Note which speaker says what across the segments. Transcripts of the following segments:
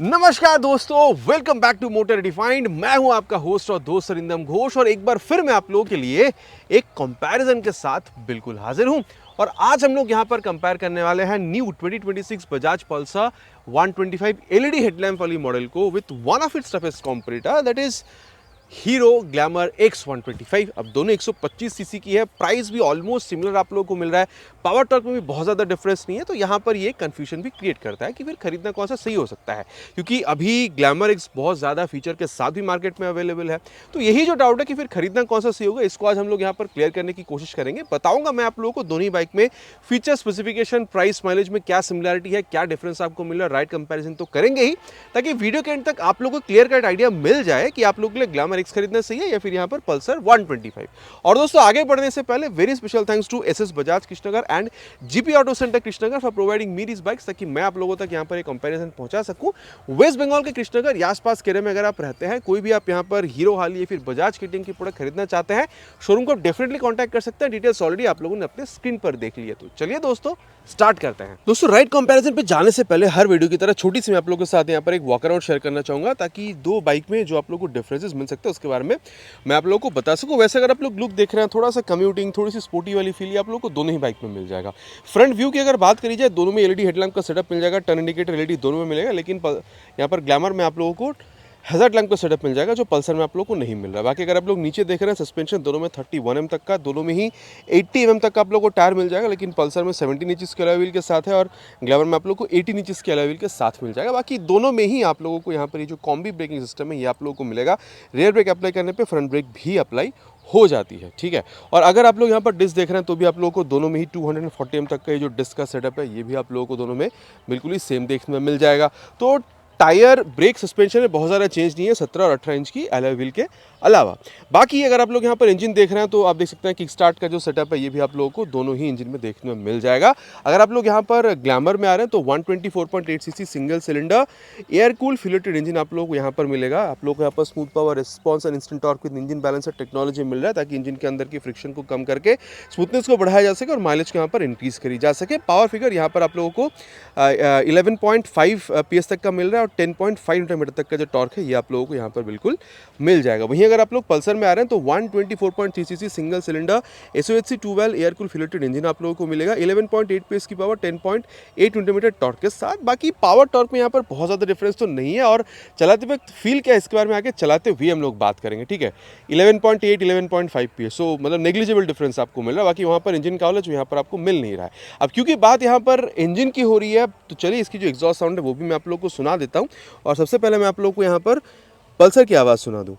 Speaker 1: नमस्कार दोस्तों, welcome back to motor defined. मैं हूं आपका होस्ट और दोस्त सरिंदम घोष और एक बार फिर मैं आप लोगों के लिए एक कंपैरिजन के साथ बिल्कुल हाजिर हूं। और आज हम लोग यहां पर कंपेयर करने वाले हैं new 2026 Bajaj Pulsar 125 LED headlamp वाली मॉडल को with one of its toughest competitor that is hero glamour X125। अब दोनों 125 सीसी की है, प्राइस भी ऑलमोस्ट सिमिलर आप लोगों को मिल रहा है, पावर टॉर्क में भी बहुत ज़्यादा डिफरेंस नहीं है। तो यहाँ पर ये कंफ्यूजन भी क्रिएट करता है कि फिर खरीदना कौन सा सही हो सकता है, क्योंकि अभी ग्लैमर X बहुत ज़्यादा फीचर के साथ भी मार्केट में अवेलेबल है। तो यही जो डाउट है कि फिर खरीदना कौन सा सही होगा, इसको आज हम लोग यहाँ पर क्लियर करने की कोशिश करेंगे। बताऊंगा मैं आप लोगों को दोनों ही बाइक में फीचर स्पेसिफिकेशन, प्राइस, माइलेज में क्या सिमिलरिटी है, क्या डिफरेंस आपको मिल रहा है, राइट कंपेरिजन तो करेंगे ही, ताकि वीडियो के एंड तक आप लोगों को क्लियर कट आइडिया मिल जाए कि आप लोगों के लिए ग्लैमर X खरीदना सही है या फिर यहाँ पर पल्सर 125। और दोस्तों आगे बढ़ने से पहले very special thanks to SS Bajaj Krishnanagar and GP auto centre Krishnanagar for providing me this bikes, ताकि मैं आप लोगों तक यहाँ पर एक कंपैरिजन पहुंचा सकूं। वेस्ट बंगाल के कृष्णनगर या आसपास के एरिया में अगर आप रहते हैं, कोई भी आप यहाँ पर हीरो हार्ली या फिर बजाज केटीएम की प्रोडक्ट खरीदना चाहते हैं, शोरूम को डेफिनेटली कॉन्टैक्ट कर सकते हैं। डिटेल्स ऑलरेडी आप लोगों ने अपने स्क्रीन पर देख लिया। तो चलिए दोस्तों स्टार्ट करते हैं। दोस्तों राइट कंपैरिजन पे जाने से पहले हर वीडियो की तरह छोटी सी मैं आप लोगों के साथ यहाँ पर एक वॉक अराउंड शेयर करना चाहूंगा, ताकि दो बाइक में जो आप लोगों को डिफरेंसेस मिल सकते हैं उसके बारे में मैं आप लोगों को बता सकूं। वैसे अगर आप लोग लुक देख रहे हैं, थोड़ा सा कम्यूटिंग, थोड़ी सी स्पोर्टी वाली फील आप लोगों को दोनों ही बाइक में मिल जाएगा। फ्रंट व्यू की अगर बात करी जाए, दोनों में एलईडी हेडलैम्प का सेटअप मिल जाएगा, टर्न इंडिकेटर एलईडी दोनों में मिलेगा, लेकिन यहाँ पर ग्लैमर में आप लोगों को हज़ार लैम्प का सेटअप मिल जाएगा, जो पल्सर में आप लोगों को नहीं मिल रहा। बाकी अगर आप लोग नीचे देख रहे हैं, सस्पेंशन दोनों में 31 mm तक का, दोनों में ही 80 mm तक का आप लोगों को टायर मिल जाएगा, लेकिन पल्सर में 17 इंचेस के अलॉय व्हील के साथ है और ग्लैमर में आप लोगों को 18 इंचेस के अलॉय व्हील के साथ मिल जाएगा। बाकी दोनों में ही आप लोगों को यहाँ पर ये जो कॉम्बी ब्रेकिंग सिस्टम है ये आप लोगों को मिलेगा। रेयर ब्रेक अप्लाई करने पर फ्रंट ब्रेक भी अप्लाई हो जाती है, ठीक है। और अगर आप लोग यहाँ पर डिस्क देख रहे हैं तो भी आप लोगों को दोनों में ही 240 mm तक का ये जो डिस्क का सेटअप है ये भी आप लोगों को दोनों में बिल्कुल ही सेम देखने में मिल जाएगा। तो टायर, ब्रेक, सस्पेंशन में बहुत ज़्यादा चेंज नहीं है 17 और 18 इंच की अलॉय व्हील के अलावा। बाकी अगर आप लोग यहाँ पर इंजन देख रहे हैं तो आप देख सकते हैं किक स्टार्ट का जो सेटअप है ये भी आप लोगों को दोनों ही इंजन में देखने में मिल जाएगा। अगर आप लोग यहाँ पर ग्लैमर में आ रहे हैं तो 124.8 CC single cylinder air cool filleted engine आप लोग को यहाँ पर मिलेगा। आप लोग को यहाँ पर smooth power, response and instant torque with engine balancer technology मिल रहा है, ताकि इंजन के अंदर की फ्रिक्शन को कम करके स्मूथनेस को बढ़ाया जा सके और माइलेज को यहाँ पर इंक्रीज करी जा सके। पावर फिगर यहाँ पर आप लोगों को 11.5 PS तक का मिल रहा है और 10.5 न्यूटन तक का जो टॉर्क है ये आप लोगों को यहाँ पर बिल्कुल मिल जाएगा। वहीं अगर आप लोग पल्सर में आ रहे हैं तो 124.3 CC single cylinder SOHC 2 valve air cool filleted engine आप लोगों को मिलेगा। 11.8 PS की पावर, 10.8 न्यूटन टॉर्क के साथ। बाकी पावर टॉर्क में यहाँ पर बहुत ज़्यादा डिफरेंस तो नहीं है, और चलाते वक्त फील क्या है इसके बारे में आगे चलाते हुए हम लोग बात करेंगे, ठीक है। 11.8, 11.5 PS, सो मतलब नेग्लिजिबल डिफरेंस आपको मिल रहा है। बाकी वहाँ पर इंजन का वाला जो यहाँ पर आपको मिल नहीं रहा है। अब क्योंकि बात यहाँ पर इंजन की हो रही है तो चलिए इसकी जो एग्जॉस्ट साउंड है वो भी मैं आप लोग को सुना देता हूँ। और सबसे पहले मैं आप लोग को यहाँ पर पल्सर की आवाज़ सुना दूँ।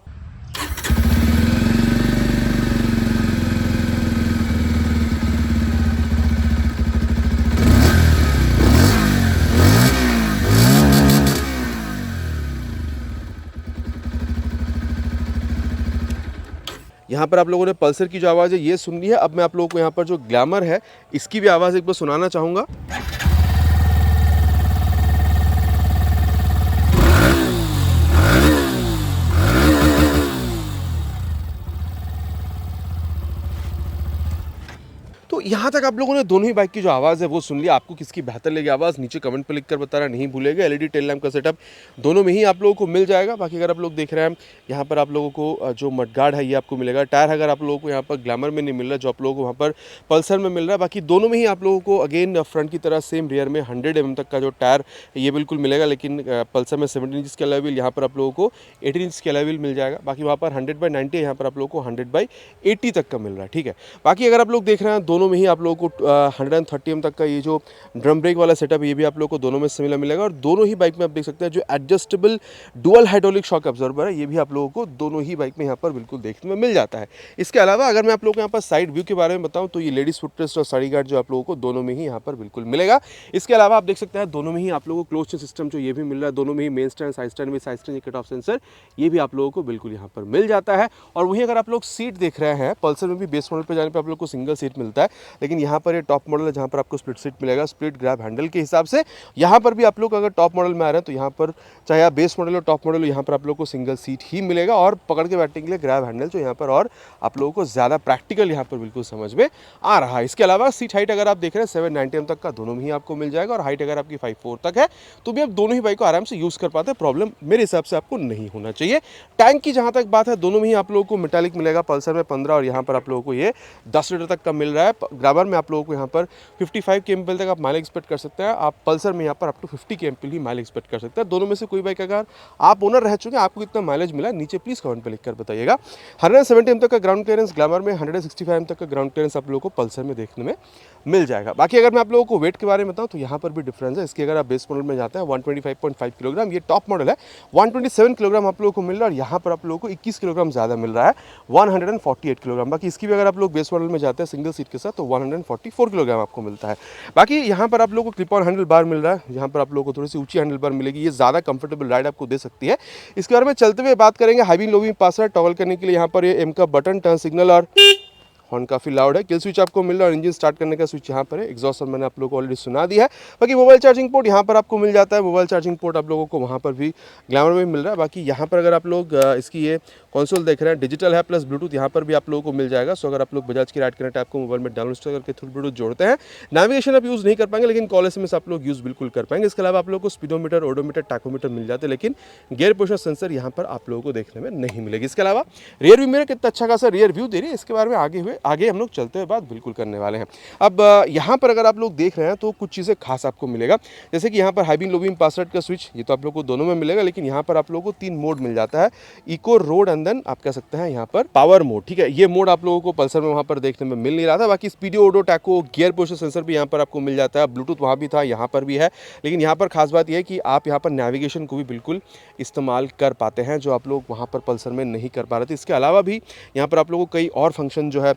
Speaker 1: यहाँ पर आप लोगों ने पल्सर की जो आवाज़ है ये सुन ली है। अब मैं आप लोगों को यहाँ पर जो ग्लैमर है इसकी भी आवाज़ एक बार सुनाना चाहूँगा। तो यहाँ तक आप लोगों ने दोनों ही बाइक की जो आवाज़ है वो सुन लिया। आपको किसकी बेहतर लगी आवाज़ नीचे कमेंट पर लिखकर बताना नहीं भूलेगा। एलईडी टेल लैम्प का सेटअप दोनों में ही आप लोगों को मिल जाएगा। बाकी अगर आप लोग देख रहे हैं यहाँ पर आप लोगों को जो मडगार्ड है ये आपको मिलेगा। टायर अगर आप लोगों को यहाँ पर ग्लैमर में नहीं मिल रहा जो आप लोगों को वहाँ पर पल्सर में मिल रहा है। बाकी दोनों में ही आप लोगों को अगेन फ्रंट की तरह सेम रियर में 100 mm तक का जो टायर ये बिल्कुल मिलेगा, लेकिन पल्सर में 17 इंच के अलॉय व्हील, यहाँ पर आप लोगों को 18 इंच के अलॉय व्हील मिल जाएगा। बाकी वहाँ पर 100/90 यहाँ पर आप लोगों को 100/80 तक का मिल रहा है, ठीक है। बाकी अगर आप लोग देख रहे हैं दोनों में ही आप लोगों को 130 mm तक का ये जो ड्रम ब्रेक वाला सेटअप ये भी आप लोगों को दोनों में सिमिलर मिलेगा। और दोनों ही बाइक में आप देख सकते हैं जो adjustable dual hydraulic shock absorber है ये भी आप लोगों को दोनों ही बाइक में यहाँ पर बिल्कुल देखने में मिल जाता है। इसके अलावा अगर मैं आप लोगों को यहाँ पर साइड व्यू के बारे में बताऊँ तो ये लेडीज फुटरेस्ट और साड़ी गार्ड जो आप लोगों को दोनों में ही यहाँ पर बिल्कुल मिलेगा। इसके अलावा आप देख सकते हैं दोनों में ही आप लोगों को क्लोज सिस्टम जो ये भी मिल रहा है। दोनों में ही main stand, side stand with side stand cut off sensor ये भी आप लोगों को बिल्कुल यहाँ पर मिल जाता है। और वहीं अगर आप लोग सीट देख रहे हैं, पल्सर में भी बेस मॉडल पर जाने पर आप लोग को सिंगल सीट मिलता है। लेकिन यहाँ पर ये टॉप मॉडल है जहाँ पर आपको स्प्लिट सीट मिलेगा, स्प्लिट ग्रैब हैंडल के हिसाब से। यहाँ पर भी आप लोग अगर टॉप मॉडल में आ रहे हैं तो यहाँ पर चाहे आप बेस मॉडल हो टॉप मॉडल हो, यहाँ पर आप लोग को सिंगल सीट ही मिलेगा और पकड़ के बैठने के लिए ग्रैब हैंडल जो यहाँ पर और आप लोगों को ज़्यादा प्रैक्टिकल यहाँ पर बिल्कुल समझ में आ रहा है। इसके अलावा सीट हाइट अगर आप देख रहे हैं 790 mm तक का दोनों में ही आपको मिल जाएगा और हाइट अगर आपकी 5'4" तक है तो भी आप दोनों ही बाइक को आराम से यूज़ कर पाते हैं, प्रॉब्लम मेरे हिसाब से आपको नहीं होना चाहिए। टैंक की जहाँ तक बात है दोनों में ही आप लोगों को मेटालिक मिलेगा, पल्सर में 15 और यहाँ पर आप लोगों को ये 10 लीटर तक का मिल रहा है। ग्राबर में आप लोगों को यहाँ पर 55 kmpl तक आप माइलेज एक्सपेक्ट कर सकते हैं, आप पल्सर में यहाँ पर अप टू 50 kmpl ही माइलेज एक्सपेक्ट कर सकते हैं। दोनों में से कोई बाइक अगर आप ओनर रह चुके हैं आपको कितना माइलेज मिला नीचे प्लीज़ कमेंट पर लिखकर बताइएगा। 170 mm तक का ग्राउंड क्लियरेंस ग्लैमर में, 165 mm तक का ग्राउंड क्लियरेंस आप लोगों को पल्सर में देखने में मिल जाएगा। बाकी अगर मैं आप लोगों को वेट के बारे में बताऊं तो यहाँ पर भी डिफरेंस है। इसकी अगर आप बेस मॉडल में जाते हैं 125.5 किलोग्राम, ये टॉप मॉडल है 127 किलोग्राम आप लोगों को मिल रहा है और यहाँ पर आप लोगों को 21 किलोग्राम ज़्यादा मिल रहा है 148 किलोग्राम। बाकी इसकी भी अगर आप लोग बेस मॉडल में जाते हैं सिंगल सीट के साथ तो 144 किलोग्राम आपको मिलता है। बाकी यहाँ पर आप लोगों को क्लिप ऑन हैंडल बार मिल रहा है, यहाँ पर आप लोगों को थोड़ी सी ऊंची हैंडल बार मिलेगी, ये ज़्यादा कंफर्टेबल राइड आपको दे सकती है। इसके बारे में चलते हुए बात करेंगे। हाई बीम लो बीम पास टॉगल करने के लिए यहाँ पर ये एम का बटन, टर्न सिग्नल और हॉर्न काफ़ी लाउड है। किल स्विच आपको मिल रहा है और इंजन स्टार्ट करने का स्विच यहाँ पर है। एग्जॉस्ट मैंने आप लोगों को ऑलरेडी सुना दिया है। बाकी मोबाइल चार्जिंग पोर्ट यहाँ पर आपको मिल जाता है, मोबाइल चार्जिंग पोर्ट आप लोगों को वहाँ पर भी ग्लैमर में मिल रहा है। बाकी यहाँ पर अगर आप लोग इसकी ये कंसोल देख रहे हैं डिजिटल है प्लस ब्लूटूथ यहाँ पर भी आप लोगों को मिल जाएगा। सो अगर आप लोग बजाज की राइड कनेक्ट ऐप को मोबाइल में डाउनलोड करके थ्रू ब्लूटूथ जोड़ते हैं, नेविगेशन आप यूज़ नहीं कर पाएंगे लेकिन कॉल एसएमएस आप लोग यूज़ बिल्कुल कर पाएंगे। इसके अलावा आप लोग को स्पीडोमीटर, ओडोमीटर, टैकोमीटर मिल जाते हैं लेकिन गियर पोजिशन सेंसर यहाँ पर आप लोगों को देखने में नहीं मिलेगी। इसके अलावा रियर व्यू मेरा कितना अच्छा खासा रियर व्यू दे रही है, इसके बारे में आगे हम लोग चलते हुए बात बिल्कुल करने वाले हैं। अब यहाँ पर अगर आप लोग देख रहे हैं तो कुछ चीज़ें खास आपको मिलेगा, जैसे कि यहाँ पर हाई बीम लो बीम पास का स्विच ये तो आप लोग को दोनों में मिलेगा, लेकिन यहाँ पर आप लोगों को 3 मोड मिल जाता है, इको, रोड एंड देन आप कह सकते हैं यहाँ पर पावर मोड। ठीक है, ये मोड आप लोगों को पल्सर में वहाँ पर देखने में मिल नहीं रहा था। बाकी स्पीडो, ओडो, टैको, गियर पोजिशन सेंसर भी यहाँ पर आपको मिल जाता है, ब्लूटूथ वहाँ भी था, यहाँ पर भी है। लेकिन यहाँ पर खास बात यह है कि आप यहाँ पर नेविगेशन को भी बिल्कुल इस्तेमाल कर पाते हैं जो आप लोग वहाँ पर पल्सर में नहीं कर पा रहे थे। इसके अलावा भी यहाँ पर आप लोगों को कई और फंक्शन जो है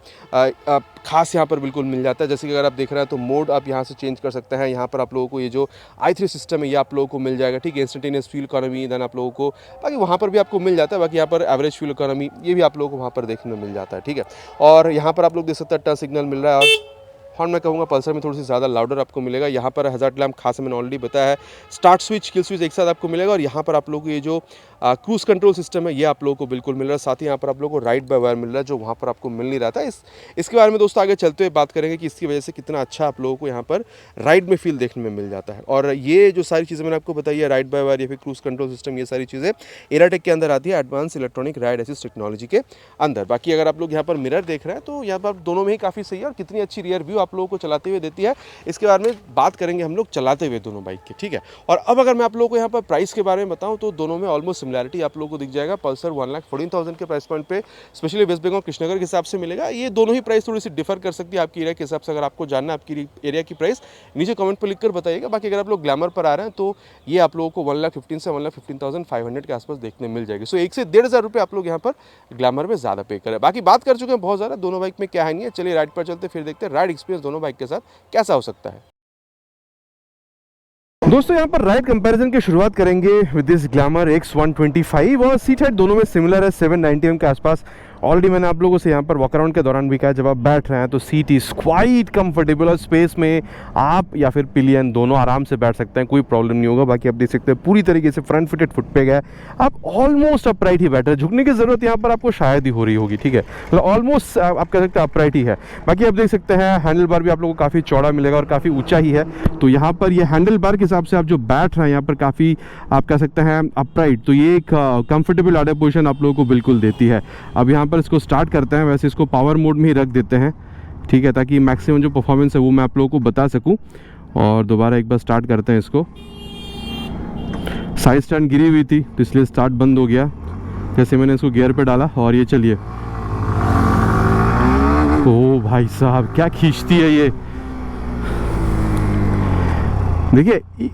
Speaker 1: खास यहाँ पर बिल्कुल मिल जाता है, जैसे कि अगर आप देख रहे हैं तो मोड आप यहाँ से चेंज कर सकते हैं। यहाँ पर आप लोगों को ये जो i3 सिस्टम है ये आप लोगों को मिल जाएगा। ठीक है, इंस्टेंटेनियस फ्यूल इकोनॉमी देन आप लोगों को बाकी वहाँ पर भी आपको मिल जाता है। बाकी यहाँ पर एवरेज फ्यूल इकोनॉमी ये भी आप लोगों को वहाँ पर देखने में मिल जाता है। ठीक है, और यहाँ पर आप लोग देख सकते हैं टर्न सिग्नल मिल रहा है और हॉर्न मैं कहूँगा पल्सर में थोड़ी सी ज़्यादा लाउडर आपको मिलेगा। यहाँ पर हज़ार्ड लैम्प खास मैंने ऑलरेडी बताया है, स्टार्ट स्विच, किल स्विच एक साथ आपको मिलेगा और यहाँ पर आप लोगों को ये जो क्रूज़ कंट्रोल सिस्टम है ये आप लोगों को बिल्कुल मिल रहा है। साथ ही यहाँ पर आप लोगों को राइड बाय वायर मिल रहा है जो वहाँ पर आपको मिल नहीं रहा था। इसके बारे में दोस्तों आगे चलते हुए बात करेंगे कि इसकी वजह से कितना अच्छा आप लोगों को यहाँ पर राइड में फील देखने में मिल जाता है। और ये जो सारी चीज़ें मैंने आपको बताई है, राइड बाय वायर या फिर क्रूज़ कंट्रोल सिस्टम, ये सारी चीज़ें एराटेक के अंदर आती है, advance electronic ride assist technology के अंदर। बाकी अगर आप लोग यहाँ पर मिरर देख रहे हैं तो यहाँ पर दोनों में ही काफ़ी सही है और कितनी अच्छी रियर व्यू आप लोगों को चलाते हुए देती है, इसके बारे में बात करेंगे हम लोग चलाते हुए दोनों बाइक के। ठीक है, और अब अगर मैं आप लोगों को यहाँ पर प्राइस के बारे में बताऊँ तो दोनों में ऑलमोस्ट सिमिलरिटी आप लोगों को दिख जाएगा। पल्सर 1,14,000 के प्राइस पॉइंट पे स्पेशली वेस्ट बंगाल कृष्णनगर के हिसाब से मिलेगा। ये दोनों ही प्राइस थोड़ी सी डिफर कर सकती है आपकी एरिया के हिसाब से। अगर आपको जानना है आपकी एरिया की प्राइस नीचे कमेंट पर लिखकर बताइएगा। बाकी अगर आप लोग ग्लैमर पर आ रहे हैं तो ये आप लोगों को 1,15,000 से 1,15,500 के आसपास देखने मिल जाएगी। सो 1 से 1,500 रुपये आप लोग यहाँ पर ग्लैमर में ज़्यादा पे करें। बाकी बात कर चुके हैं बहुत ज़्यादा, दोनों बाइक में क्या है नहीं है। चलिए राइड पर चलते फिर देखते हैं राइड एक्सपीरियंस दोनों बाइक के साथ कैसा हो सकता है। दोस्तों यहाँ पर राइड कंपैरिजन की शुरुआत करेंगे विद दिस ग्लैमर X125 और सीट हाइट दोनों में सिमिलर है 790 mm के आसपास। ऑलरेडी मैंने आप लोगों से यहाँ पर वॉक अराउंड के दौरान भी कहा, जब आप बैठ रहे हैं तो सीट इज़ क्वाइट कंफर्टेबल और स्पेस में आप या फिर पिलियन दोनों आराम से बैठ सकते हैं, कोई प्रॉब्लम नहीं होगा। बाकी आप देख सकते हैं पूरी तरीके से फ्रंट फिटेड फुट पे गया, आप ऑलमोस्ट अपराइट ही बैठ रहे हैं, झुकने की ज़रूरत यहाँ पर आपको शायद ही हो रही होगी। ठीक है, मतलब ऑलमोस्ट आप कह सकते हैं अपराइट ही है। बाकी आप देख सकते हैं हैंडल बार भी आप लोगों को काफ़ी चौड़ा मिलेगा और काफ़ी ऊँचा ही है, तो यहाँ पर ये हैंडल बार के हिसाब से आप जो बैठ रहे हैं यहाँ पर काफ़ी आप कह सकते हैं अपराइट, तो ये एक कंफर्टेबल आडर पोजिशन आप लोगों को बिल्कुल देती है। अब यहाँ पर इसको स्टार्ट करते हैं, वैसे इसको पावर मोड में ही रख देते हैं। ठीक है, ताकि मैक्सिमम जो परफॉर्मेंस है वो मैं आप लोगों को बता सकूं। और दोबारा एक बार स्टार्ट करते हैं इसको। साइड स्टैंड गिरी हुई थी तो इसलिए स्टार्ट बंद हो गया जैसे मैंने इसको गियर पे डाला। और ये चलिए, ओ भाई साहब क्या खींचती है ये। देखिए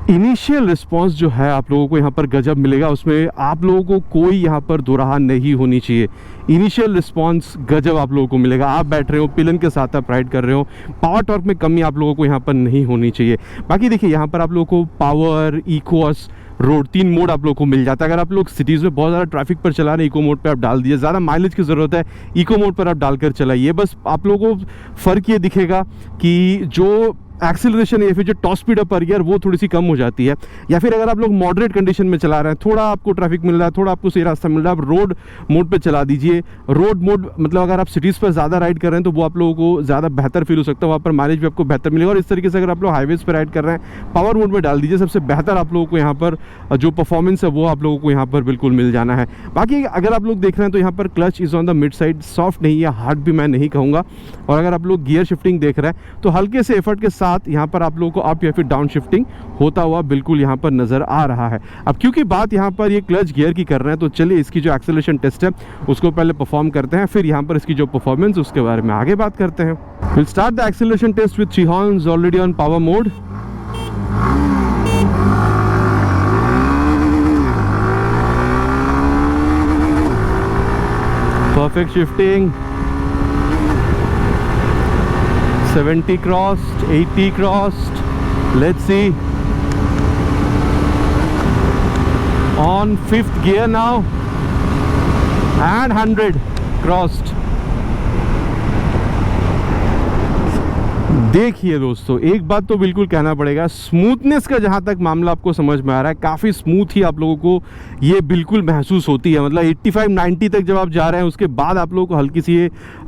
Speaker 1: इनिशियल रिस्पांस जो है आप लोगों को यहाँ पर गजब मिलेगा, उसमें आप लोगों को कोई यहाँ पर दोराहा नहीं होनी चाहिए। इनिशियल रिस्पांस गजब आप लोगों को मिलेगा। आप बैठ रहे हो पिलन के साथ, आप राइड कर रहे हो, पावर टॉर्क में कमी आप लोगों को यहाँ पर नहीं होनी चाहिए। बाकी देखिए यहाँ पर आप लोगों को पावर, इकोस,
Speaker 2: रोड, 3 मोड आप लोग को मिल जाता है। अगर आप लोग सिटीज़ में बहुत ज़्यादा ट्रैफिक पर चला रहे हैं, इको मोड पे आप डाल दीजिए। ज़्यादा माइलेज की ज़रूरत है, इको मोड पर आप डालकर चलाइए। बस आप लोगों को फ़र्क ये दिखेगा कि जो एक्सेलरेशन या फिर जो टॉप स्पीड पर ईयर वो थोड़ी सी कम हो जाती है। या फिर अगर आप लोग मॉडरेट कंडीशन में चला रहे हैं, थोड़ा आपको ट्रैफिक मिल रहा है, थोड़ा आपको सही रास्ता मिल रहा है, आप रोड मोड पे चला दीजिए। रोड मोड मतलब अगर आप सिटीज़ पर ज़्यादा राइड कर रहे हैं तो वो आप लोगों को ज़्यादा बेहतर फील हो सकता है, वहाँ पर माइलेज भी आपको बेहतर मिलेगा। और इस तरीके से अगर आप लोग हाईवेज़ पर राइड कर रहे हैं, पावर मोड में डाल दीजिए, सबसे बेहतर आप लोगों को यहाँ पर जो परफॉर्मेंस है वो आप लोगों को यहाँ पर बिल्कुल मिल जाना है। बाकी अगर आप लोग देख रहे हैं तो यहाँ पर clutch is on the mid side, soft नहीं है, हार्ड भी मैं नहीं कहूँगा। और अगर आप लोग गियर शिफ्टिंग देख रहे हैं तो हल्के से एफर्ट के साथ यहाँ पर आप लोग को अप या फिर डाउन शिफ्टिंग होता हुआ बिल्कुल यहाँ पर नजर आ रहा है। अब क्योंकि बात यहाँ पर ये क्लच गियर की कर रहे हैं तो चलिए इसकी जो एक्सेलरेशन टेस्ट है उसको पहले परफॉर्म करते हैं, फिर यहाँ पर इसकी जो परफॉर्मेंस उसके बारे में आगे बात करते हैं। Will start the acceleration test with 3 horns already on power mode. Perfect shifting, 70 crossed, 80 crossed. Let's see. On 5th gear now and 100 crossed. देखिए दोस्तों, एक बात तो बिल्कुल कहना पड़ेगा, स्मूथनेस का जहाँ तक मामला आपको समझ में आ रहा है, काफ़ी स्मूथ ही आप लोगों को ये बिल्कुल महसूस होती है। मतलब 85-90 तक जब आप जा रहे हैं उसके बाद आप लोगों को हल्की सी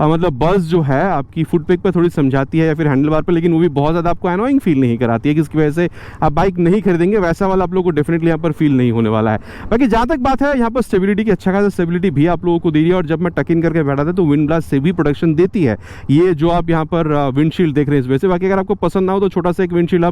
Speaker 2: मतलब बस जो है आपकी फुट पेग पर थोड़ी समझाती है या फिर हैंडल बार पर, लेकिन वो भी बहुत ज़्यादा आपको एनोइंग फील नहीं कराती है, जिसकी वजह से आप बाइक नहीं खरीदेंगे वैसा वाला आप लोगों को डेफिनेटली यहाँ पर फील नहीं होने वाला है। बाकी जहाँ तक बात है यहाँ पर स्टेबिलिटी की, अच्छा खासा स्टेबिलिटी भी आप लोगों को दे रही है। और जब मैं टक इन करके बैठा था तो विंड ब्लास्ट से भी प्रोटेक्शन देती है ये जो आप यहाँ पर विंडशील्ड देख रहे हैं इस वैसे। बाकी अगर आपको पसंद ना हो तो छोटा सा एक विंडशील्ड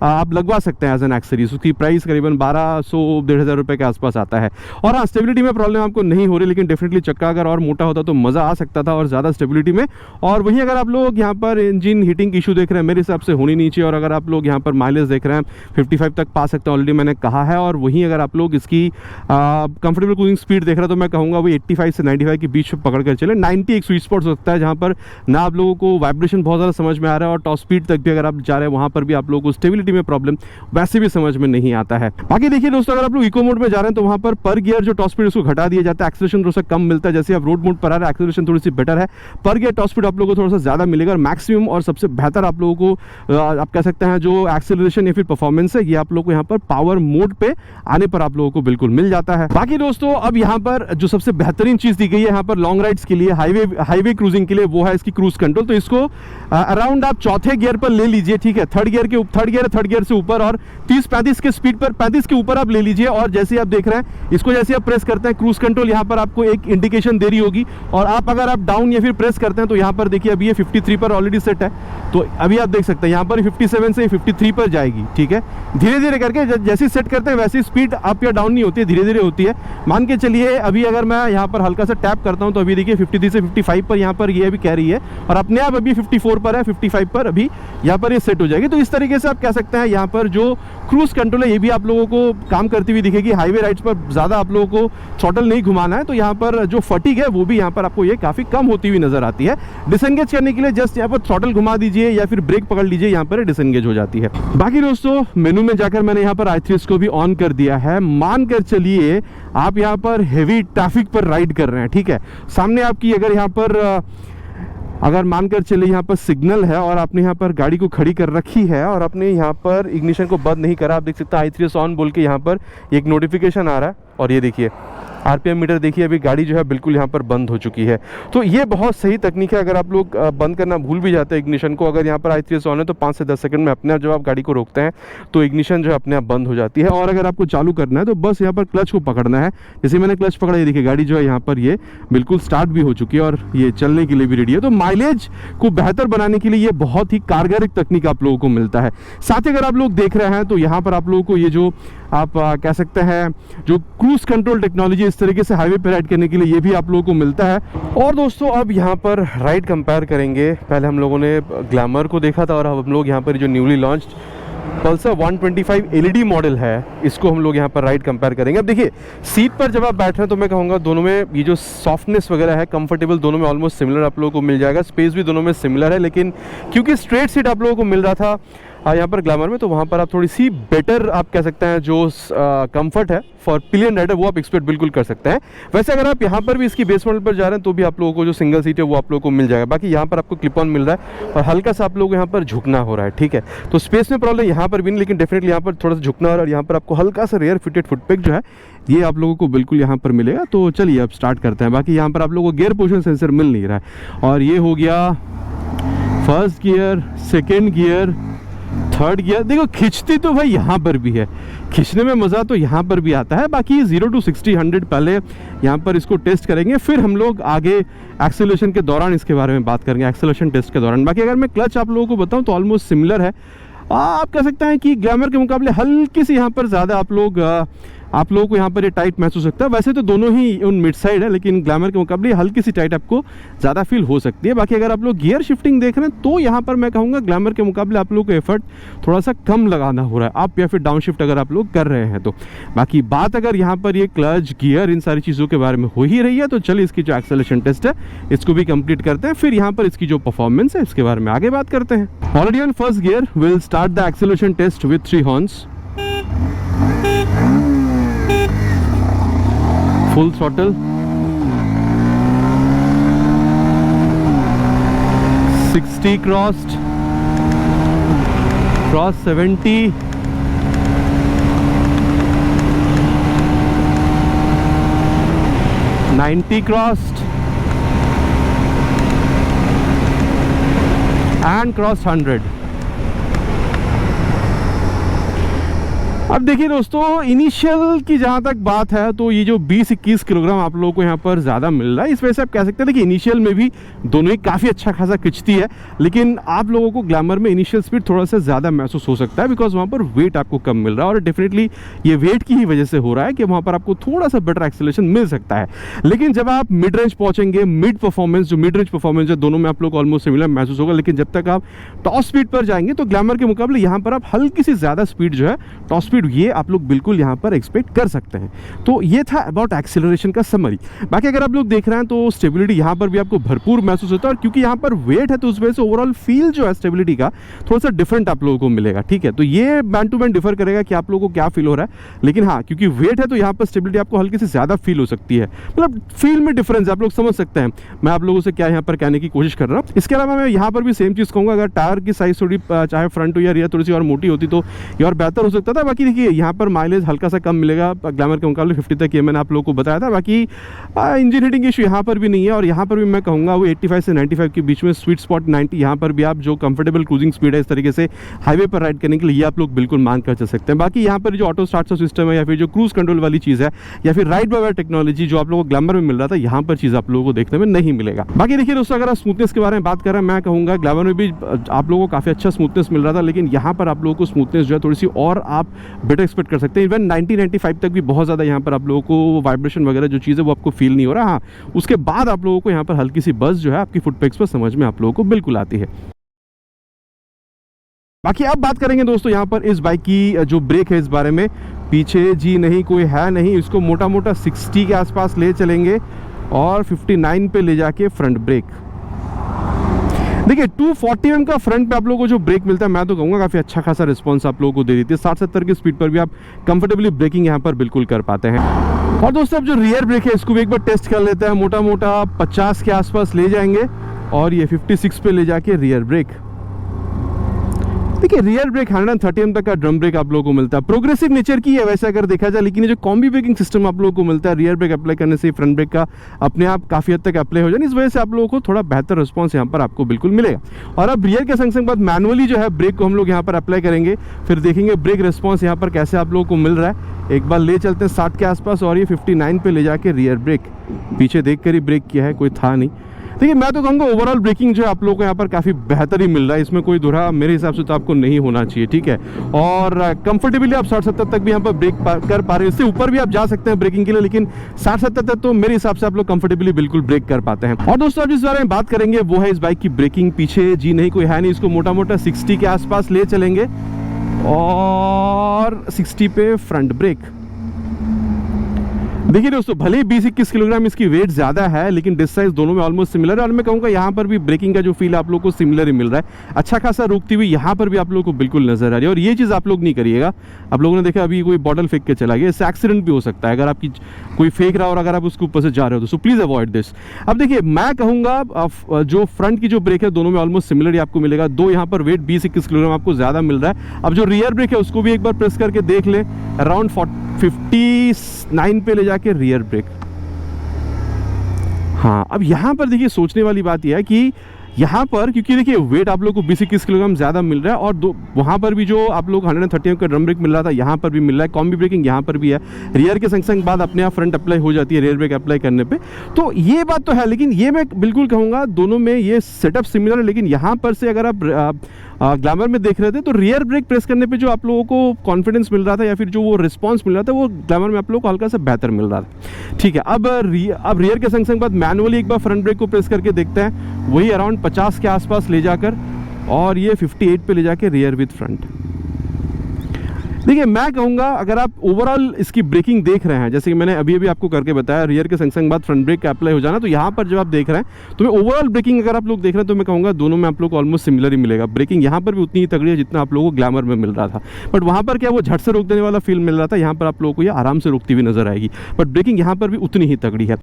Speaker 2: आप लगवा सकते हैं एज एन एक्सेसरीज। उसकी प्राइस करीबन 1200-1500 रुपये के आसपास आता है। और हाँ, स्टेबिलिटी में प्रॉब्लम आपको नहीं हो रही, लेकिन डेफिनेटली चक्का अगर और मोटा होता तो मज़ा आ सकता था और ज़्यादा स्टेबिलिटी में। और वहीं अगर आप लोग यहाँ पर इंजन हीटिंग इशू देख रहे हैं, मेरे हिसाब से होनी नहीं चाहिए। और अगर आप लोग यहाँ पर माइलेज देख रहे हैं 55 तक पा सकते हैं, ऑलरेडी मैंने कहा है। और वहीं अगर आप लोग इसकी कंफर्टेबल क्रूजिंग स्पीड देख रहे हैं तो मैं कहूँगा वो 85 से 95 के बीच में पकड़ कर चले। 90 एक स्वीट स्पॉट हो सकता है जहाँ पर ना आप लोगों को वाइब्रेशन बहुत ज़्यादा समझ में आ रहा है और टॉप स्पीड तक भी अगर आप जा रहे हैं वहाँ पर भी आप लोगों को स्टेबिलिटी में प्रॉब्लम वैसे भी समझ में नहीं आता है। बाकी देखिए दोस्तों, अगर आप लोग इको मोड में जा रहे हैं तो वहाँ पर गियर जो टॉप स्पीड उसको घटा दिया जाता है, एक्सेलरेशन थोड़ा सा कम मिलता है। जैसे आप रोड मोड पर आ रहे हैं एक्सेलरेशन थोड़ी सी बेटर है, पर गियर टॉप स्पीड आप लोगों को थोड़ा सा ज़्यादा मिलेगा। और मैक्सिमम और सबसे बेहतर आप लोगों को आप कह सकते हैं जो एक्सेलरेशन या फिर परफॉर्मेंस है ये आप लोग को यहाँ पर पावर मोड पे आने पर आप लोगों को बिल्कुल मिल जाता है। बाकी दोस्तों अब यहाँ पर जो सबसे बेहतरीन चीज़ दी गई है यहाँ पर लॉन्ग राइड्स के लिए, हाईवे क्रूजिंग के लिए, वो है इसकी क्रूज कंट्रोल। तो इसको अराउंड आप चौथे गियर पर ले लीजिए, ठीक है, थर्ड गियर से ऊपर और 30-35 के स्पीड पर 35 के ऊपर आप ले लीजिए। और जैसे आप देख रहे हैं इसको जैसे आप प्रेस करते हैं क्रूज कंट्रोल यहाँ पर आपको एक इंडिकेशन दे रही होगी। और आप अगर आप डाउन या फिर प्रेस करते हैं तो यहाँ पर देखिए अभी ये 53 पर ऑलरेडी सेट है, तो अभी आप देख सकते हैं यहाँ पर 57 से 53 पर जाएगी, ठीक है। धीरे धीरे करके जैसे सेट करते हैं वैसी स्पीड अप या डाउन नहीं होती है, धीरे धीरे होती है। मान के चलिए अभी अगर मैं यहाँ पर हल्का सा टैप करता हूँ तो अभी देखिए 53 से 55 पर यहाँ पर ये अभी कह रही है और अपने आप अभी 54 पर है, 55 पर अभी यहाँ पर ये सेट हो जाएगी। तो इस तरीके से आप कह सकते हैं यहाँ पर जो क्रूज कंट्रोल है ये भी आप लोगों को काम करती हुई दिखेगी। हाईवे राइड्स पर ज़्यादा आप लोगों को थ्रॉटल नहीं घुमाना है, तो यहाँ पर जो फटीग है वो भी यहाँ पर आपको ये काफ़ी कम होती हुई नजर आती है। डिसएंगेज करने के लिए जस्ट यहाँ पर थ्रॉटल घुमा दीजिए या फिर ब्रेक पकड़ लीजिए, यहाँ पर डिसएंगेज हो जाती है। बाकी दोस्तों मेनू में जाकर मैंने यहाँ पर i3 को भी ऑन कर दिया है। मान कर चलिए आप यहाँ पर हेवी ट्रैफिक पर राइड कर रहे हैं, ठीक है, सामने आपकी अगर यहाँ पर अगर मानकर चले यहाँ पर सिग्नल है और आपने यहाँ पर गाड़ी को खड़ी कर रखी है और आपने यहाँ पर इग्निशन को बंद नहीं करा, आप देख सकते हैं i3 ऑन बोल के यहाँ पर एक नोटिफिकेशन आ रहा है। और ये देखिए आरपीएम मीटर देखिए अभी गाड़ी जो है बिल्कुल यहाँ पर बंद हो चुकी है। तो ये बहुत सही तकनीक है। अगर आप लोग बंद करना भूल भी जाते हैं इग्निशन को, अगर यहाँ पर i3 ऑन है तो 5 से 10 सेकंड में अपने आप जब आप गाड़ी को रोकते हैं तो इग्निशन जो है अपने आप बंद हो जाती है। और अगर आपको चालू करना है तो बस यहाँ पर क्लच को पकड़ना है। जैसे मैंने क्लच पकड़ा, ये देखिए गाड़ी जो है यहाँ पर ये बिल्कुल स्टार्ट भी हो चुकी है और ये चलने के लिए भी रेडी है। तो माइलेज को बेहतर बनाने के लिए ये बहुत ही कारगर एक तकनीक आप लोगों को मिलता है। साथ ही अगर आप लोग देख रहे हैं तो यहाँ पर आप लोगों को ये जो आप कह सकते हैं जो क्रूज कंट्रोल टेक्नोलॉजी इस तरीके से हाईवे पे राइड करने के लिए ये भी आप लोगों को मिलता है। और दोस्तों अब यहाँ पर राइड कंपेयर करेंगे। पहले हम लोगों ने ग्लैमर को देखा था और अब हम लोग यहाँ पर जो newly launched Pulsar 125 LED model है इसको हम लोग यहाँ पर राइड कंपेयर करेंगे। अब देखिए सीट पर जब आप बैठ रहे हैं तो मैं कहूँगा दोनों में ये जो सॉफ्टनेस वगैरह है, कंफर्टेबल दोनों में ऑलमोस्ट सिमिलर आप लोगों को मिल जाएगा। स्पेस भी दोनों में सिमिलर है, लेकिन क्योंकि स्ट्रेट सीट आप लोगों को मिल रहा था यहाँ पर ग्लैमर में, तो वहाँ पर आप थोड़ी सी बेटर आप कह सकते हैं जो कंफर्ट है फॉर पिलियन राइडर वो आप एक्सपेक्ट बिल्कुल कर सकते हैं। वैसे अगर आप यहाँ पर भी इसकी बेस मॉडल पर जा रहे हैं तो भी आप लोगों को जो सिंगल सीट है वो आप लोगों को मिल जाएगा। बाकी यहाँ पर आपको क्लिप ऑन मिल रहा है और हल्का सा आप लोग यहाँ पर झुकना हो रहा है, ठीक है। तो स्पेस में प्रॉब्लम यहाँ पर भी नहीं, लेकिन डेफिनेटली यहाँ पर थोड़ा सा झुकना हो रहा है और यहाँ पर आपको हल्का सा रेयर फिटेड फुटपैक जो है ये आप लोगों को बिल्कुल यहाँ पर मिलेगा। तो चलिए अब स्टार्ट करते हैं। बाकी यहाँ पर आप लोगों को गियर पोजीशन सेंसर मिल नहीं रहा है और ये हो गया first gear, second gear, third gear. देखो खिंचती तो भाई यहाँ पर भी है, खींचने में मज़ा तो यहाँ पर भी आता है। बाकी 0 to 60 100 पहले यहाँ पर इसको टेस्ट करेंगे, फिर हम लोग आगे एक्सेलरेशन के दौरान इसके बारे में बात करेंगे, एक्सेलरेशन टेस्ट के दौरान। बाकी अगर मैं क्लच आप लोगों को बताऊँ तो ऑलमोस्ट सिमिलर है। आप कह सकते हैं कि ग्लैमर के मुकाबले हल्की सी यहाँ पर ज़्यादा आप लोगों को यहाँ पर ये टाइट महसूस होता है। वैसे तो दोनों ही उन मिड साइड है, लेकिन ग्लैमर के मुकाबले हल्की सी टाइट आपको ज़्यादा फील हो सकती है। बाकी अगर आप लोग गियर शिफ्टिंग देख रहे हैं तो यहाँ पर मैं कहूँगा ग्लैमर के मुकाबले आप लोगों को एफर्ट थोड़ा सा कम लगाना हो रहा है, आप या फिर डाउन शिफ्ट अगर आप लोग कर रहे हैं तो। बाकी बात अगर यहाँ पर ये क्लच गियर इन सारी चीज़ों के बारे में हो ही रही है तो चलिए इसकी जो एक्सेलरेशन टेस्ट है इसको भी कंप्लीट करते हैं, फिर यहाँ पर इसकी जो परफॉर्मेंस है इसके बारे में आगे बात करते हैं। Already on first gear will start the acceleration test with 3 horns. Full throttle, 60 crossed, cross 70, 90 crossed, and crossed 100। अब देखिए दोस्तों, इनिशियल की जहाँ तक बात है तो ये जो 20-21 किलोग्राम आप लोगों को यहाँ पर ज़्यादा मिल रहा है, इस वजह से आप कह सकते हैं देखिए इनिशियल में भी दोनों ही काफ़ी अच्छा खासा खिंचती है, लेकिन आप लोगों को ग्लैमर में इनिशियल स्पीड थोड़ा सा ज़्यादा महसूस हो सकता है बिकॉज वहाँ पर वेट आपको कम मिल रहा है और डेफिनेटली ये वेट की ही वजह से हो रहा है कि वहाँ पर आपको थोड़ा सा बेटर एक्सेलरेशन मिल सकता है। लेकिन जब आप मिड रेंज पहुँचेंगे, मिड रेंज परफॉर्मेंस है दोनों में आप लोग ऑलमोस्ट सिमिलर महसूस होगा, लेकिन जब तक आप टॉप स्पीड पर जाएंगे तो ग्लैमर के मुकाबले यहाँ पर आप हल्की सी ज़्यादा स्पीड जो है टॉप स्पीड ये आप लोग बिल्कुल यहाँ पर एक्सपेक्ट कर सकते हैं। तो ये था अबाउट एक्सेलरेशन का समरी। बाकी अगर आप लोग देख रहे हैं तो स्टेबिलिटी यहाँ पर भी आपको भरपूर महसूस होता है और क्योंकि यहाँ पर वेट है तो उस वजह से ओवरऑल फील जो है स्टेबिलिटी का थोड़ा सा डिफरेंट आप लोगों को मिलेगा, ठीक है। तो ये मैन टू मैन डिफर करेगा कि आप लोगों को क्या फील हो रहा है, लेकिन हाँ क्योंकि वेट है तो यहाँ पर स्टेबिलिटी आपको हल्की से ज़्यादा फील हो सकती है, मतलब फील में डिफरेंस आप लोग समझ सकते हैं मैं आप लोगों से क्या यहाँ पर कहने की कोशिश कर रहा हूँ। इसके अलावा मैं यहाँ पर भी सेम चीज़ कहूँगा, अगर टायर की साइज थोड़ी चाहे फ्रंट हो या रियर थोड़ी सी और मोटी होती तो ये और बेहतर हो सकता था। बाकी देखिए यहाँ पर माइलेज हल्का सा कम मिलेगा ग्लैमर के मुकाबले 50 तक, ये मैंने आप लोगों को बताया था। बाकी इंजन हीटिंग इशू यहाँ पर भी नहीं है और यहाँ पर भी मैं कहूँगा वो 85 से 95 के बीच में स्वीट स्पॉट 90, यहाँ पर भी आप जो कंफर्टेबल क्रूजिंग स्पीड है इस तरीके से हाईवे पर राइड करने के लिए ये आप लोग बिल्कुल मान कर चल सकते हैं। बाकी यहाँ पर जो ऑटो स्टार्ट सिस्टम है या फिर जो क्रूज कंट्रोल वाली चीज़ है या फिर राइड बाय वायर टेक्नोलॉजी जो आप लोगों को ग्लैमर में मिल रहा था यहाँ पर चीज़ आप लोगों को देखने में नहीं मिलेगा। बाकी देखिए दोस्तों, अगर आप स्मूथनेस के बारे में बात कर रहे हैं मैं कहूँगा ग्लैमर में भी आप लोगों को काफ़ी अच्छा स्मूथनेस मिल रहा था, लेकिन यहाँ पर आप लोगों को स्मूथनेस जो है थोड़ी सी और आप बेटर एक्सपेक्ट कर सकते हैं। इवन 90-95 तक भी बहुत ज़्यादा यहाँ पर आप लोगों को वाइब्रेशन वगैरह जो चीज़ है वो आपको फील नहीं हो रहा। हाँ उसके बाद आप लोगों को यहाँ पर हल्की सी बस जो है आपकी फुटपेक्स पर समझ में आप लोगों को बिल्कुल आती है। बाकी अब बात करेंगे दोस्तों यहाँ पर इस बाइक की जो ब्रेक है इस बारे में। पीछे जी नहीं कोई है नहीं, इसको मोटा मोटा 60 के आसपास ले चलेंगे और 59 पे ले जाके फ्रंट ब्रेक। देखिए 240 mm का फ्रंट पे आप लोगों को जो ब्रेक मिलता है मैं तो कहूँगा काफ़ी अच्छा खासा रिस्पांस आप लोगों को दे देती है। 60-70 की स्पीड पर भी आप कंफर्टेबली ब्रेकिंग यहाँ पर बिल्कुल कर पाते हैं। और दोस्तों अब जो रियर ब्रेक है इसको भी एक बार टेस्ट कर लेते हैं। मोटा मोटा 50 के आसपास ले जाएंगे और ये 56 पे ले जाके रियर ब्रेक। देखिए रियर ब्रेक 130 mm तक का ड्रम ब्रेक आप लोगों को मिलता है। प्रोग्रेसिव नेचर की है वैसे अगर देखा जाए, लेकिन ये जो कॉम्बी ब्रेकिंग सिस्टम आप लोगों को मिलता है रियर ब्रेक अप्लाई करने से फ्रंट ब्रेक का अपने आप काफ़ी हद तक अप्लाई हो जाए, इस वजह से आप लोगों को थोड़ा बेहतर रिस्पॉन्स यहाँ पर आपको बिल्कुल मिलेगा। और अब रियर के संग संग बाद मैनुअली जो है ब्रेक को हम लोग यहाँ पर अप्लाई करेंगे, फिर देखेंगे ब्रेक रिस्पॉन्स यहाँ पर कैसे आप लोगों को मिल रहा है। एक बार ले चलते हैं 60 के आसपास और ये 59 पे ले जाके रियर ब्रेक। पीछे देख कर ही ब्रेक किया है, कोई था नहीं। देखिए मैं तो कहूँगा ओवरऑल ब्रेकिंग जो है आप लोगों को यहाँ पर काफ़ी बेहतर ही मिल रहा है, इसमें कोई दुरा मेरे हिसाब से तो आपको नहीं होना चाहिए, ठीक है। और कंफर्टेबली आप 60-70 तक भी यहाँ पर ब्रेक कर पा रहे हैं, इससे ऊपर भी आप जा सकते हैं ब्रेकिंग के लिए, लेकिन 60-70 तक तो मेरे हिसाब से आप लोग कंफर्टेबली बिल्कुल ब्रेक कर पाते हैं। और दोस्तों अब जिस बारे में बात करेंगे वो है इस बाइक की ब्रेकिंग। पीछे जी नहीं कोई है नहीं, इसको मोटा मोटा 60 के आसपास ले चलेंगे और 60 पे फ्रंट ब्रेक। देखिए दोस्तों, भले ही 20-21 किलोग्राम इसकी वेट ज़्यादा है, लेकिन डिस्क साइज दोनों में ऑलमोस्ट सिमिलर है। और मैं कहूँगा यहाँ पर भी ब्रेकिंग का जो फील आप लोग को सिमिलर ही मिल रहा है। अच्छा खासा रुकती हुई यहाँ पर भी आप लोग को बिल्कुल नजर आ रही है। और ये चीज़ आप लोग नहीं करिएगा। आप लोगों ने देखा अभी कोई बॉटल फेंक के चला गया, इससे एक्सीडेंट भी हो सकता है अगर आपकी कोई फेंक रहा और अगर आप उसके ऊपर से जा रहे हो तो। So please avoid this. अब देखिए, मैं कहूँगा जो फ्रंट की जो ब्रेक है दोनों में ऑलमोस्ट सिमिलर ही आपको मिलेगा। दो यहाँ पर वेट 20-21 किलोग्राम आपको ज़्यादा मिल रहा है। अब जो रियर ब्रेक है उसको भी एक बार प्रेस करके देख ले, अराउंड 59 पे ले जाके रियर ब्रेक। हाँ, अब यहाँ पर देखिए सोचने वाली बात यह है कि यहाँ पर क्योंकि देखिए वेट आप लोग को 20-21 किलोग्राम ज़्यादा मिल रहा है और वहाँ पर भी जो आप लोग 130 का ड्रम ब्रेक मिल रहा था यहाँ पर भी मिल रहा है। कॉम्बी ब्रेकिंग यहाँ पर भी है। रियर के संग बाद अपने आप फ्रंट अप्लाई हो जाती है रियर ब्रेक अप्लाई करने पे। तो ये बात तो है, लेकिन ये मैं बिल्कुल कहूँगा दोनों में ये सेटअप सिमिलर है। लेकिन यहाँ पर से अगर आप ग्लैमर में देख रहे थे तो रियर ब्रेक प्रेस करने पे जो आप लोगों को कॉन्फिडेंस मिल रहा था या फिर जो वो रिस्पांस मिल रहा था वो ग्लैमर में आप लोगों को हल्का सा बेहतर मिल रहा था। ठीक है, अब रियर के संग बाद मैनुअली एक बार फ्रंट ब्रेक को प्रेस करके देखते हैं, वही अराउंड 50 के आसपास ले जाकर और ये 58 पे ले जाके रियर विद फ्रंट। देखिए, मैं कहूँगा अगर आप ओवरऑल इसकी ब्रेकिंग देख रहे हैं, जैसे कि मैंने अभी आपको करके बताया, रियर के संग बाद फ्रंट ब्रेक का अप्लाई हो जाना, तो यहाँ पर जब आप देख रहे हैं तो मैं ओवरऑल ब्रेकिंग अगर आप लोग देख रहे हैं तो मैं कहूँगा दोनों में आप लोग को ऑलमोस्ट सिमिलर ही मिलेगा। ब्रेकिंग यहाँ पर भी उतनी ही तगड़ी है जितना आप लोगों को ग्लैमर में मिल रहा था। बट वहाँ पर क्या वो झट से रोक देने वाला फील मिल रहा था, यहाँ पर आप लोगों को ये आराम से रुकती हुई नजर आएगी। बट ब्रेकिंग यहाँ पर भी उतनी ही तगड़ी है।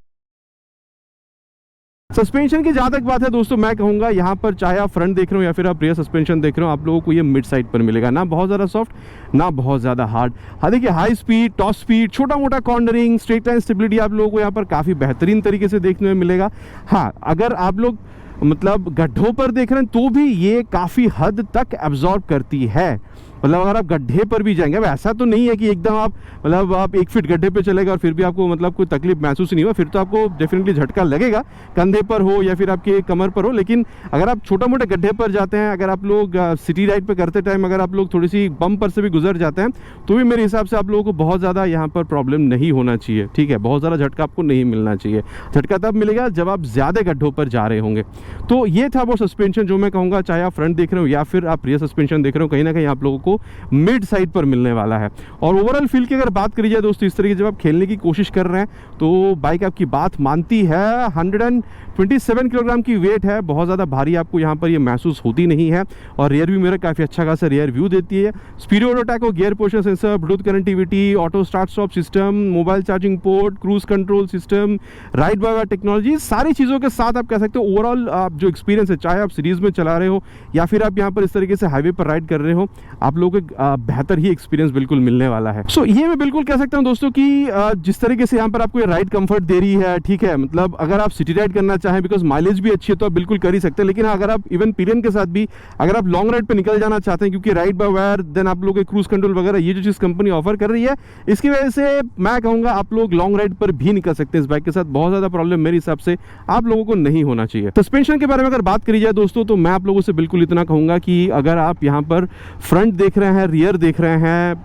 Speaker 2: सस्पेंशन की जहाँ तक बात है दोस्तों, मैं कहूँगा यहाँ पर चाहे आप फ्रंट देख रहे हो या फिर आप रियर सस्पेंशन देख रहे हो, आप लोगों को ये मिड साइड पर मिलेगा। ना बहुत ज़्यादा सॉफ्ट ना बहुत ज़्यादा हार्ड। हाँ देखिए, हाई स्पीड, टॉप स्पीड, छोटा मोटा कॉर्नरिंग, स्ट्रेट लाइन स्टेबिलिटी आप लोगों को यहाँ पर काफ़ी बेहतरीन तरीके से देखने में मिलेगा। हाँ, अगर आप लोग मतलब गड्ढों पर देख रहे हैं तो भी ये काफ़ी हद तक एब्जॉर्ब करती है। मतलब अगर आप गड्ढे पर भी जाएंगे, अब ऐसा तो नहीं है कि एकदम आप मतलब आप 1 फीट गड्ढे पे चलेगा और फिर भी आपको मतलब कोई तकलीफ महसूस नहीं हुआ, फिर तो आपको डेफिनेटली झटका लगेगा, कंधे पर हो या फिर आपके कमर पर हो। लेकिन अगर आप छोटा मोटे गड्ढे पर जाते हैं, अगर आप लोग सिटी राइड पे करते टाइम अगर आप लोग थोड़ी सी बम पर से भी गुजर जाते हैं तो भी मेरे हिसाब से आप लोगों को बहुत ज़्यादा यहाँ पर प्रॉब्लम नहीं होना चाहिए। ठीक है, बहुत ज़्यादा झटका आपको नहीं मिलना चाहिए। झटका तब मिलेगा जब आप ज़्यादा गड्ढों पर जा रहे होंगे। तो ये था वो सस्पेंशन जो मैं कहूँगा, चाहे आप फ्रंट देख रहे हो या फिर आप रियर सस्पेंशन देख रहे हो, कहीं ना कहीं आप लोगों को मिड साइड पर मिलने वाला है। और ओवरऑल फील की अगर बात करी जाए दोस्तों, इस तरीके जब आप खेलने की कोशिश कर रहे हैं तो बाइक आपकी बात मानती है। 127 किलोग्राम की वेट है, बहुत ज़्यादा भारी आपको यहाँ पर ये महसूस होती नहीं है। और रियर व्यू मेरा काफ़ी अच्छा खासा रियर व्यू देती है। Speedo auto tacho, gear position sensor, Bluetooth connectivity, auto start stop system, mobile charging port, cruise control system, ride by wire technology, सारी चीज़ों के साथ आप कह सकते हो ओवरऑल आप जो एक्सपीरियंस है, चाहे आप सीरीज़ में चला रहे हो या फिर आप यहाँ पर इस तरीके से हाईवे पर राइड कर रहे हो, आप लोगों को बेहतर ही एक्सपीरियंस बिल्कुल मिलने वाला है। सो ये मैं बिल्कुल कह सकता हूँ दोस्तों कि जिस तरीके से यहाँ पर आपको ये राइड कंफर्ट दे रही है, ठीक है, मतलब अगर आप सिटी राइड करना चाहें, बिकॉज माइलेज भी अच्छी है तो आप बिल्कुल कर ही सकते हैं। लेकिन अगर आप इवन पिलियन के साथ भी अगर आप लॉन्ग राइड पे निकल जाना चाहते हैं, क्योंकि राइड बाय वायर, देन आप लोग के क्रूज कंट्रोल वगैरह ये जो चीज़ कंपनी ऑफर कर रही है, इसकी वजह से मैं कहूँगा आप लोग लॉन्ग राइड पर भी निकल सकते हैं इस बाइक के साथ। बहुत ज़्यादा प्रॉब्लम मेरे हिसाब से आप लोगों को नहीं होना चाहिए। सस्पेंशन के बारे में अगर बात करी जाए दोस्तों, तो मैं आप लोगों से बिल्कुल इतना कहूँगा कि अगर आप यहाँ पर फ्रंट देख रहे हैं, रियर देख रहे हैं,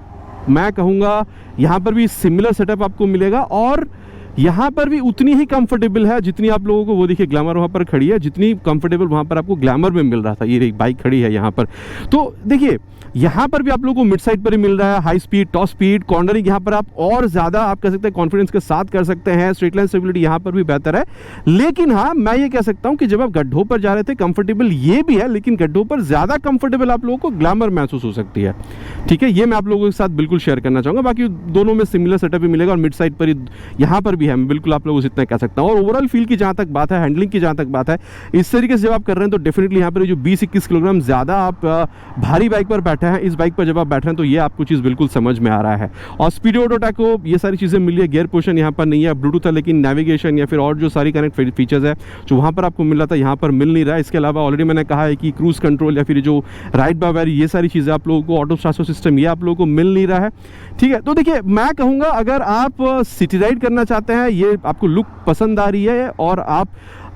Speaker 2: मैं कहूँगा यहाँ पर भी सिमिलर सेटअप आपको मिलेगा और यहाँ पर भी उतनी ही कंफर्टेबल है जितनी आप लोगों को, वो देखिए ग्लैमर वहाँ पर खड़ी है, जितनी कंफर्टेबल वहाँ पर आपको ग्लैमर में मिल रहा था, ये बाइक खड़ी है यहाँ पर। तो देखिए यहाँ पर भी आप लोगों को मिड साइड पर ही मिल रहा है। High speed, top speed, cornering यहाँ पर आप और ज़्यादा आप कह सकते हैं कॉन्फिडेंस के साथ कर सकते हैं। स्ट्रेट लाइन स्टेबिलिटी यहाँ पर भी बेहतर है। लेकिन हाँ, मैं ये कह सकता हूँ कि जब आप गड्ढों पर जा रहे थे कंफर्टेबल ये भी है, लेकिन गड्ढों पर ज़्यादा कंफर्टेबल आप लोगों को ग्लैमर महसूस हो सकती है। ठीक है, ये मैं आप लोगों के साथ बिल्कुल शेयर करना चाहूँगा। बाकी दोनों में सिमिलर सेटअप भी मिलेगा और मिड साइड पर ही यहाँ पर भी है, मैं बिल्कुल आप लोगों से इतना कह सकता हूँ। और ओवरऑल फील की जहाँ तक बात है, हैंडलिंग की जहाँ तक बात है, इस तरीके से जब आप कर रहे हैं तो डेफिनेटली यहाँ पर जो 20-21 किलोग्राम ज़्यादा आप भारी बाइक पर बैठे हैं, इस बाइक पर जब आप बैठ रहे हैं तो ये आपको चीज़ बिल्कुल समझ में आ रहा है। और स्पीडो ऑटो टैको ये सारी चीज़ें मिली है। गियर पोजिशन यहाँ पर नहीं है, ब्लूटूथ है, लेकिन नेविगेशन या फिर और जो सारी कनेक्ट फीचर्स है जो वहाँ पर आपको मिल रहा था यहाँ पर मिल नहीं रहा है। इसके अलावा ऑलरेडी मैंने कहा है कि क्रूज कंट्रोल या फिर जो राइड बाय वायर, ये सारी चीज़ें आप लोगों को, ऑटो स्टार्ट सिस्टम, ये आप लोगों को मिल नहीं रहा है। ठीक है, तो देखिए मैं कहूँगा अगर आप सिटी राइड करना चाहते हैं, ये आपको लुक पसंद आ रही है और आप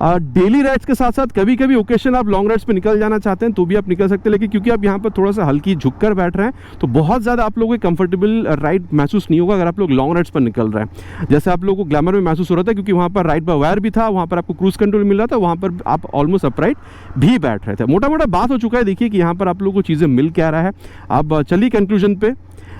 Speaker 2: डेली राइड्स के साथ साथ कभी कभी ओकेशन आप लॉन्ग राइड्स पे निकल जाना चाहते हैं तो भी आप निकल सकते हैं। लेकिन क्योंकि आप यहाँ पर थोड़ा सा हल्की झुककर बैठ रहे हैं तो बहुत ज़्यादा आप लोगों को कंफर्टेबल राइड महसूस नहीं होगा अगर आप लोग लॉन्ग राइड्स पर निकल रहे हैं। जैसे आप लोगों को ग्लैमर में महसूस हो रहा था क्योंकि वहाँ पर राइड बाय वायर भी था, वहाँ पर आपको क्रूज कंट्रोल मिल रहा था, वहाँ पर आप ऑलमोस्ट अपराइट भी बैठ रहे थे। मोटा मोटा बात हो चुका है। देखिए कि यहाँ पर आप लोगों को चीज़ें मिल क्या रहा है। अब चलिए कंक्लूजन पे।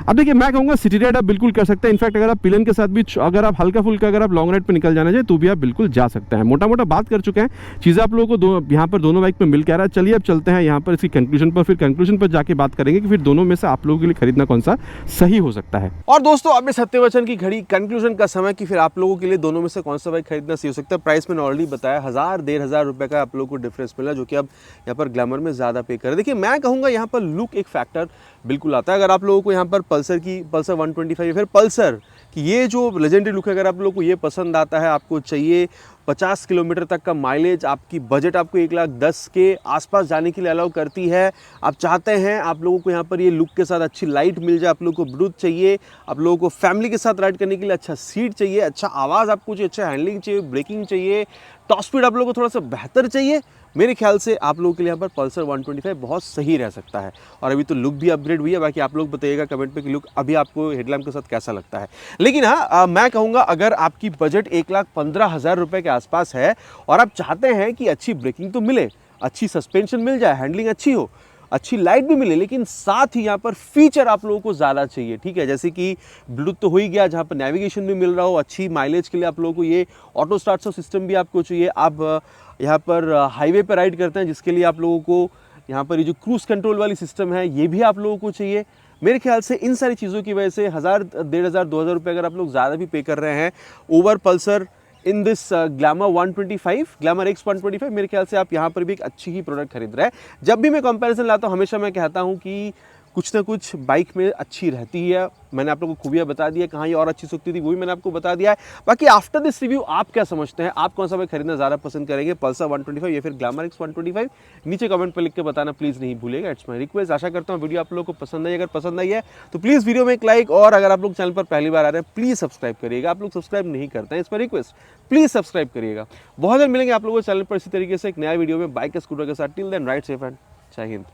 Speaker 2: अब देखिए मैं कहूँगा सिटी राइड आप बिल्कुल कर सकते हैं। इनफैक्ट अगर आप पिलन के साथ भी अगर आप हल्का फुल्का अगर आप लॉन्ग राइड पे निकल जाना चाहिए तो भी आप बिल्कुल जा सकते हैं। मोटा मोटा बात कर चुके हैं, चीज़ें आप लोगों को यहाँ पर दोनों बाइक पे मिल के आ रहा है। चलिए अब चलते हैं यहाँ पर इसकी कंक्लूजन पर, फिर कंक्लूजन पर जाके बात करेंगे कि फिर दोनों में से आप लोगों के लिए खरीदना कौन सा सही हो सकता है।
Speaker 1: और दोस्तों अब सत्यवचन की घड़ी कंक्लूजन का समय कि फिर आप लोगों के लिए दोनों में से कौन सा बाइक खरीदना सही हो सकता है। प्राइस मैंने ऑलरेडी बताया, 1000-1500 रुपये का आप लोगों को डिफरेंस मिला, जो कि अब यहाँ पर ग्लैमर में ज़्यादा पे करें। देखिए मैं कहूँगा यहाँ पर लुक एक फैक्टर बिल्कुल आता है। अगर आप लोगों को यहाँ पर पल्सर 125 या फिर पल्सर कि ये जो लेजेंडरी लुक है, अगर आप लोगों को ये पसंद आता है, आपको चाहिए 50 किलोमीटर तक का माइलेज, आपकी बजट आपको 1,10,000 के आसपास जाने के लिए अलाउ करती है, आप चाहते हैं आप लोगों को यहाँ पर ये लुक के साथ अच्छी लाइट मिल जाए, आप लोगों को ब्लूटूथ चाहिए, आप लोगों को फैमिली के साथ राइड करने के लिए अच्छा सीट चाहिए, अच्छा आवाज़ आपको चाहिए, अच्छा हैंडलिंग चाहिए, ब्रेकिंग चाहिए, टॉप स्पीड आप लोगों को थोड़ा सा बेहतर चाहिए, मेरे ख्याल से आप लोगों के लिए यहाँ पर पल्सर 125 बहुत सही रह सकता है। और अभी तो लुक भी अपग्रेड हुई है, बाकी आप लोग बताइएगा कमेंट पे कि लुक अभी आपको हेडलैम्प के साथ कैसा लगता है। लेकिन हाँ मैं कहूँगा अगर आपकी बजट 1,15,000 रुपये के आसपास है और आप चाहते हैं कि अच्छी ब्रेकिंग तो मिले, अच्छी सस्पेंशन मिल जाए, हैंडलिंग अच्छी हो, अच्छी लाइट भी मिले, लेकिन साथ ही यहाँ पर फीचर आप लोगों को ज़्यादा चाहिए, ठीक है, जैसे कि ब्लूटूथ तो हो ही गया, जहाँ पर नेविगेशन भी मिल रहा हो, अच्छी माइलेज के लिए आप लोगों को ये ऑटो स्टार्ट सिस्टम भी आपको चाहिए। आप यहाँ पर हाईवे पर राइड करते हैं जिसके लिए आप लोगों को यहाँ पर ये जो क्रूज कंट्रोल वाली सिस्टम है ये भी आप लोगों को चाहिए। मेरे ख्याल से इन सारी चीज़ों की वजह से 1000, 1500, 2000 रुपये अगर आप लोग ज़्यादा भी पे कर रहे हैं over Pulsar in this glamour 125, glamour X 125, मेरे ख्याल से आप यहाँ पर भी एक अच्छी ही प्रोडक्ट खरीद रहे हैं। जब भी मैं कंपैरिजन लाता हूँ हमेशा मैं कहता हूँ कि कुछ ना कुछ बाइक में अच्छी रहती है। मैंने आप लोगों को खूबियाँ बता दी है, कहाँ ये और अच्छी सकती थी वो भी मैंने आपको बता दिया है। बाकी आफ्टर दिस रिव्यू आप क्या समझते हैं, आप कौन सा बाइक खरीदना ज़्यादा पसंद करेंगे, पल्सर 125 या फिर ग्लैमर X 125? नीचे कमेंट पर लिख के बताना प्लीज़ नहीं भूलिएगा, इट्स माई रिक्वेस्ट। आशा करता हूँ वीडियो आप लोगों को पसंद आई, अगर पसंद आई है तो प्लीज़ वीडियो में एक लाइक, और अगर आप लोग चैनल पर पहली बार आ रहे हैं प्लीज़ सब्सक्राइब करिएगा। आप लोग सब्सक्राइब नहीं करते हैं, it's my request, please subscribe करिएगा। बहुत जल्द मिलेंगे आप लोगों को चैनल पर इसी तरीके से एक नया वीडियो में बाइक स्कूटर के साथ। Till then ride safe and Jai Hind.